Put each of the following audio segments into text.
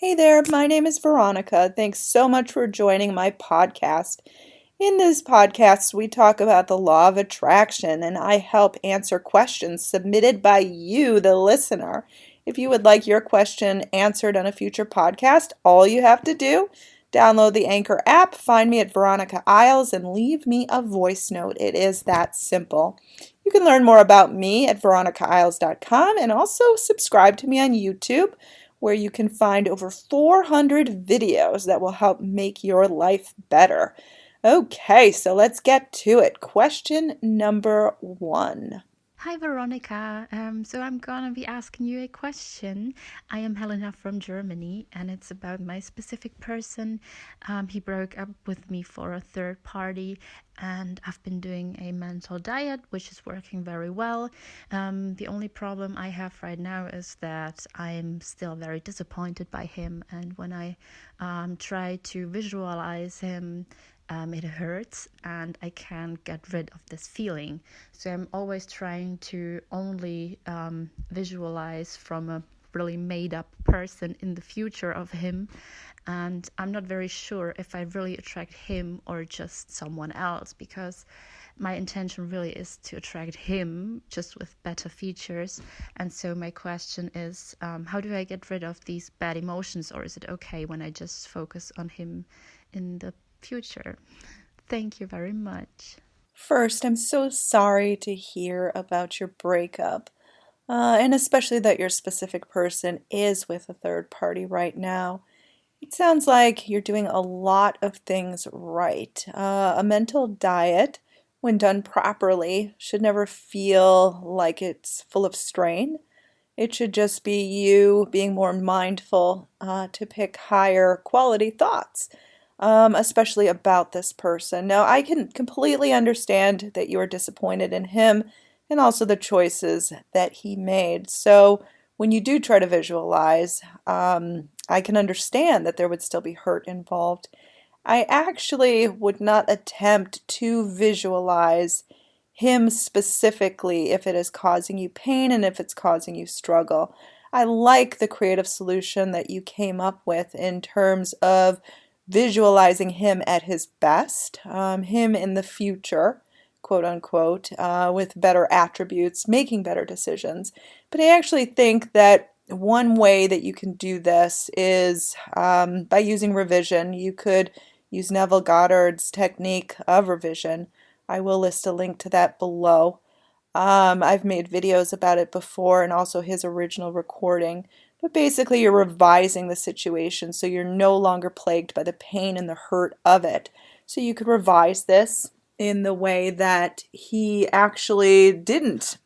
Hey there, my name is Veronica. Thanks so much for joining my podcast. In this podcast, we talk about the law of attraction, and I help answer questions submitted by you, the listener. If you would like your question answered on a future podcast, all you have to do, download the Anchor app, find me at VeronicaIsles, and leave me a voice note. It is that simple. You can learn more about me at VeronicaIsles.com and also subscribe to me on YouTube, where you can find over 400 videos that will help make your life better. Okay, so let's get to it. Question number 1. Hi Veronica. So I'm gonna be asking you a question. I am Helena from Germany, and it's about my specific person. He broke up with me for a third party, and I've been doing a mental diet, which is working very well. The only problem I have right now is that I'm still very disappointed by him, and when I try to visualize him, it hurts and I can't get rid of this feeling. So I'm always trying to only visualize from a really made up person in the future of him. And I'm not very sure if I really attract him or just someone else, because my intention really is to attract him just with better features. And so my question is, how do I get rid of these bad emotions, or is it okay when I just focus on him in the future? Thank you very much. First, I'm so sorry to hear about your breakup, and especially that your specific person is with a third party right now. It sounds like you're doing a lot of things right. A mental diet, when done properly, should never feel like it's full of strain. It should just be you being more mindful to pick higher quality thoughts, especially about this person. Now, I can completely understand that you are disappointed in him and also the choices that he made. So, when you do try to visualize, I can understand that there would still be hurt involved. I actually would not attempt to visualize him specifically if it is causing you pain and if it's causing you struggle. I like the creative solution that you came up with in terms of visualizing him at his best, him in the future, quote unquote, with better attributes, making better decisions. But I actually think that one way that you can do this is by using revision. You could use Neville Goddard's technique of revision. I will list a link to that below. I've made videos about it before, and also his original recording. But basically, you're revising the situation so you're no longer plagued by the pain and the hurt of it. So you could revise this in the way that he actually didn't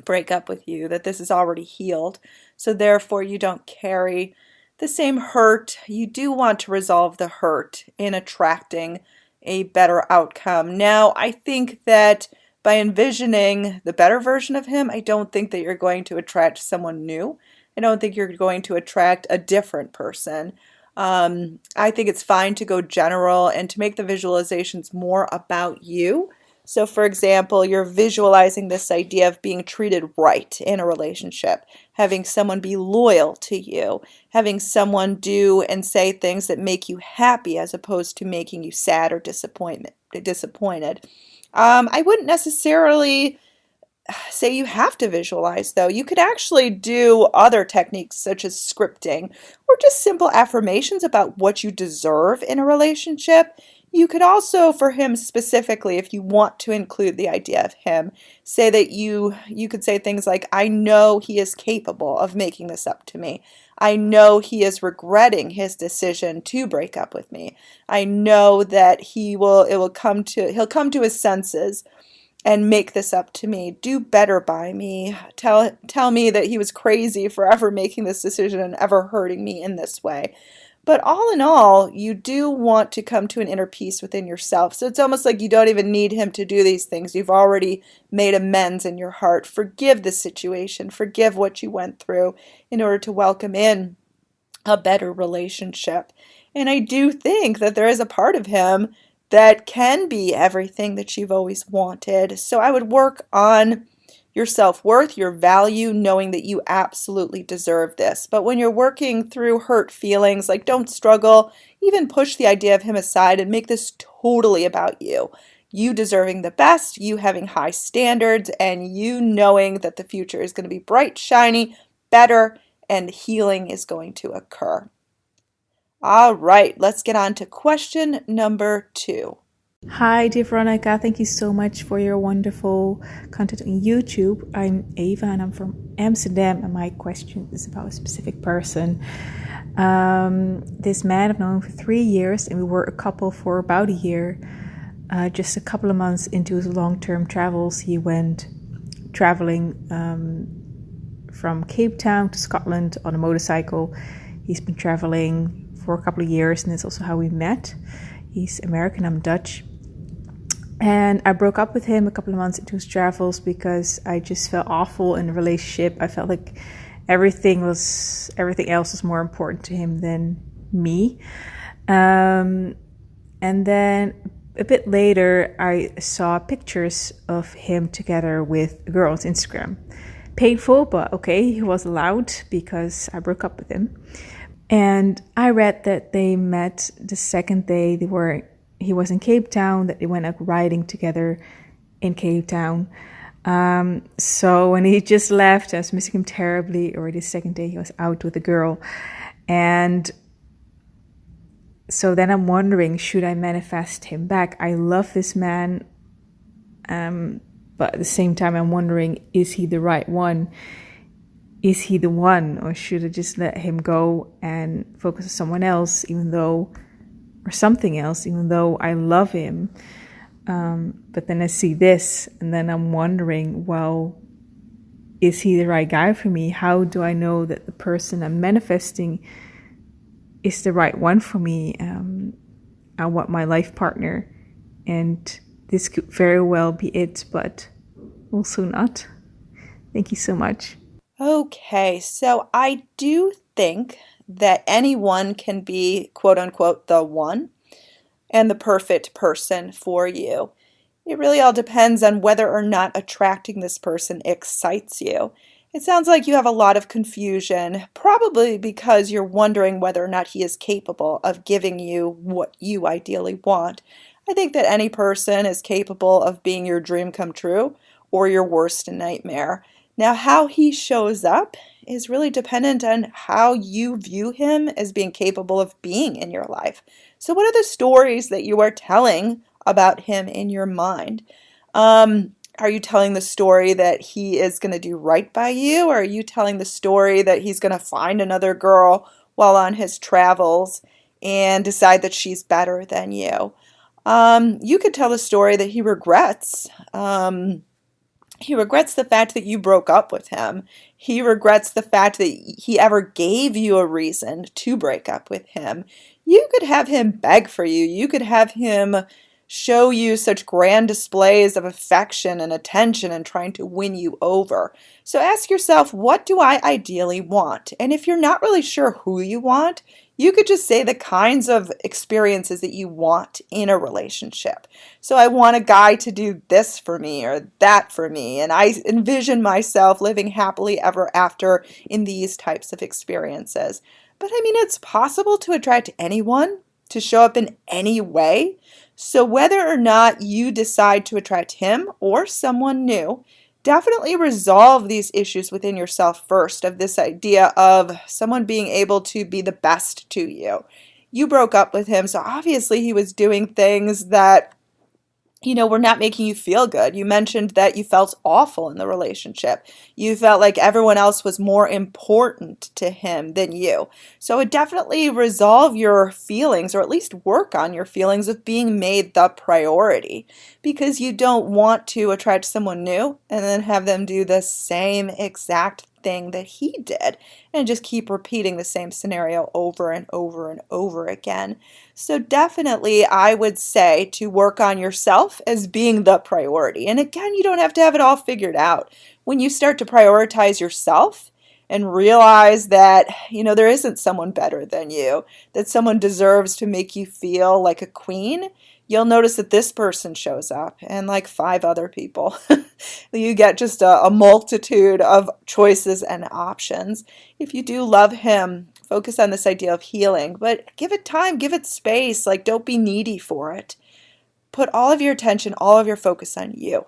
break up with you, that this is already healed. So therefore, you don't carry the same hurt. You do want to resolve the hurt in attracting a better outcome. Now, I think that by envisioning the better version of him, I don't think that you're going to attract someone new. I don't think you're going to attract a different person. I think it's fine to go general and to make the visualizations more about you. So, for example, you're visualizing this idea of being treated right in a relationship, having someone be loyal to you, having someone do and say things that make you happy as opposed to making you sad or disappointed. I wouldn't necessarily say you have to visualize, though. You could actually do other techniques such as scripting or just simple affirmations about what you deserve in a relationship. You could also, for him specifically, if you want to include the idea of him, say that you could say things like, I know he is capable of making this up to me. I know he is regretting his decision to break up with me. I know that he'll come to his senses and make this up to me. Do better by me. Tell me that he was crazy for ever making this decision and ever hurting me in this way. But all in all, you do want to come to an inner peace within yourself. So it's almost like you don't even need him to do these things. You've already made amends in your heart. Forgive the situation. Forgive what you went through in order to welcome in a better relationship. And I do think that there is a part of him that can be everything that you've always wanted. So I would work on your self-worth, your value, knowing that you absolutely deserve this. But when you're working through hurt feelings, like don't struggle, even push the idea of him aside and make this totally about you. You deserving the best, you having high standards, and you knowing that the future is going to be bright, shiny, better, and healing is going to occur. All right, let's get on to question number 2. Hi, dear Veronica. Thank you so much for your wonderful content on YouTube. I'm Ava and I'm from Amsterdam, and my question is about a specific person. This man I've known for 3 years, and we were a couple for about a year. Just a couple of months into his long-term travels, he went traveling from Cape Town to Scotland on a motorcycle. He's been traveling for a couple of years, and that's also how we met. He's American, I'm Dutch. And I broke up with him a couple of months into his travels because I just felt awful in the relationship. I felt like everything else was more important to him than me. And then a bit later, I saw pictures of him together with a girl on Instagram. Painful, but okay, he was allowed because I broke up with him. And I read that they met the second day he was in Cape Town, that they went out riding together in Cape Town. So when he just left, I was missing him terribly. Already the second day he was out with a girl. And so then I'm wondering, should I manifest him back? I love this man. But at the same time, I'm wondering, is he the right one? Is he the one? Or should I just let him go and focus on someone else, or something else, even though I love him? But then I see this, and then I'm wondering, well, is he the right guy for me? How do I know that the person I'm manifesting is the right one for me? I want my life partner, and this could very well be it, but also not. Thank you so much. Okay, so I do think that anyone can be, quote unquote, the one and the perfect person for you. It really all depends on whether or not attracting this person excites you. It sounds like you have a lot of confusion, probably because you're wondering whether or not he is capable of giving you what you ideally want. I think that any person is capable of being your dream come true or your worst nightmare. Now, how he shows up is really dependent on how you view him as being capable of being in your life. So what are the stories that you are telling about him in your mind? Are you telling the story that he is going to do right by you? Or are you telling the story that he's going to find another girl while on his travels and decide that she's better than you? You could tell the story that he regrets. He regrets the fact that you broke up with him. He regrets the fact that he ever gave you a reason to break up with him. You could have him beg for you. You could have him show you such grand displays of affection and attention and trying to win you over. So ask yourself, what do I ideally want? And if you're not really sure who you want, you could just say the kinds of experiences that you want in a relationship. So I want a guy to do this for me or that for me, and I envision myself living happily ever after in these types of experiences. But I mean, it's possible to attract anyone, to show up in any way. So whether or not you decide to attract him or someone new, definitely resolve these issues within yourself first, of this idea of someone being able to be the best to you. You broke up with him, so obviously he was doing things that were not making you feel good. You mentioned that you felt awful in the relationship. You felt like everyone else was more important to him than you. So it would definitely resolve your feelings, or at least work on your feelings of being made the priority, because you don't want to attract someone new and then have them do the same exact thing that he did and just keep repeating the same scenario over and over and over again. So definitely I would say to work on yourself as being the priority. And again, you don't have to have it all figured out. When you start to prioritize yourself and realize that, there isn't someone better than you, that someone deserves to make you feel like a queen, you'll notice that this person shows up and like five other people. You get just a multitude of choices and options. If you do love him, focus on this idea of healing, but give it time, give it space. Like, don't be needy for it. Put all of your attention, all of your focus on you.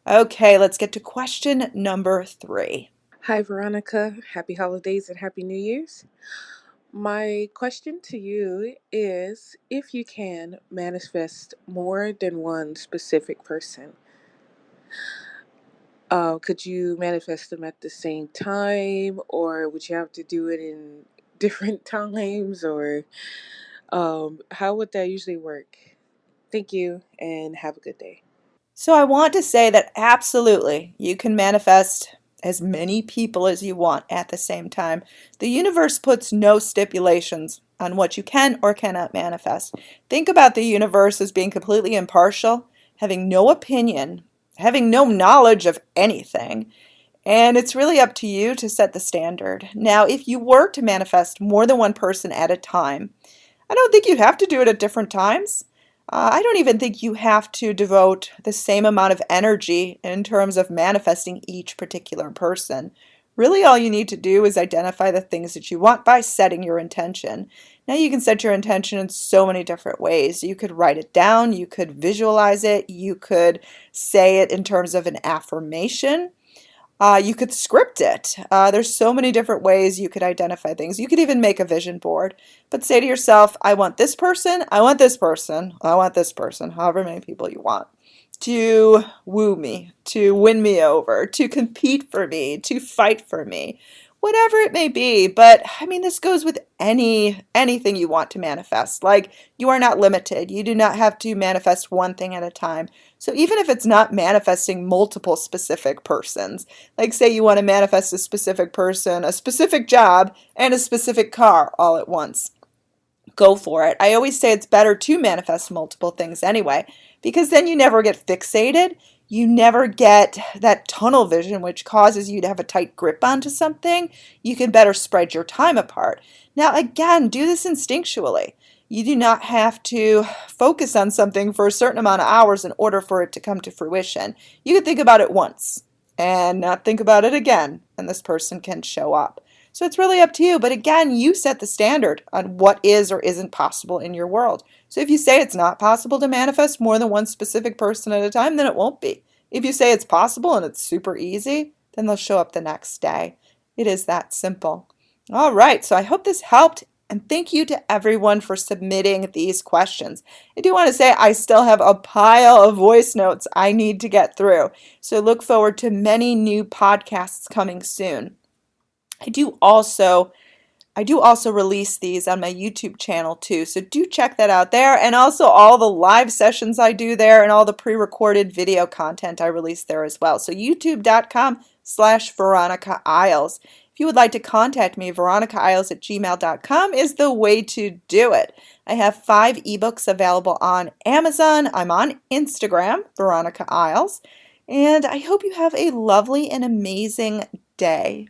Okay, let's get to question number 3. Hi, Veronica. Happy holidays and Happy New Year's. My question to you is if you can manifest more than one specific person, could you manifest them at the same time, or would you have to do it in different times, or how would that usually work? Thank you and have a good day. So I want to say that absolutely you can manifest as many people as you want at the same time. The universe puts no stipulations on what you can or cannot manifest. Think about the universe as being completely impartial, having no opinion, having no knowledge of anything. And it's really up to you to set the standard. Now, if you were to manifest more than one person at a time, I don't think you have to do it at different times. I don't even think you have to devote the same amount of energy in terms of manifesting each particular person. Really, all you need to do is identify the things that you want by setting your intention. Now, you can set your intention in so many different ways. You could write it down, you could visualize it, you could say it in terms of an affirmation. You could script it. There's so many different ways you could identify things. You could even make a vision board. But say to yourself, I want this person, I want this person, I want this person, however many people you want, to woo me, to win me over, to compete for me, to fight for me, whatever it may be. But I mean, this goes with anything you want to manifest. Like, you are not limited. You do not have to manifest one thing at a time. So even if it's not manifesting multiple specific persons, like say you want to manifest a specific person, a specific job, and a specific car all at once, go for it. I always say it's better to manifest multiple things anyway, because then you never get fixated. You never get that tunnel vision, which causes you to have a tight grip onto something. You can better spread your time apart. Now, again, do this instinctually. You do not have to focus on something for a certain amount of hours in order for it to come to fruition. You can think about it once and not think about it again, and this person can show up. So it's really up to you. But again, you set the standard on what is or isn't possible in your world. So if you say it's not possible to manifest more than one specific person at a time, then it won't be. If you say it's possible and it's super easy, then they'll show up the next day. It is that simple. All right, so I hope this helped. And thank you to everyone for submitting these questions. I do want to say I still have a pile of voice notes I need to get through. So look forward to many new podcasts coming soon. I do also release these on my YouTube channel too, so do check that out there, and also all the live sessions I do there and all the pre-recorded video content I release there as well. So youtube.com/VeronicaIsles. If you would like to contact me, VeronicaIsles@gmail.com is the way to do it. I have 5 ebooks available on Amazon. I'm on Instagram, Veronica Isles, and I hope you have a lovely and amazing day.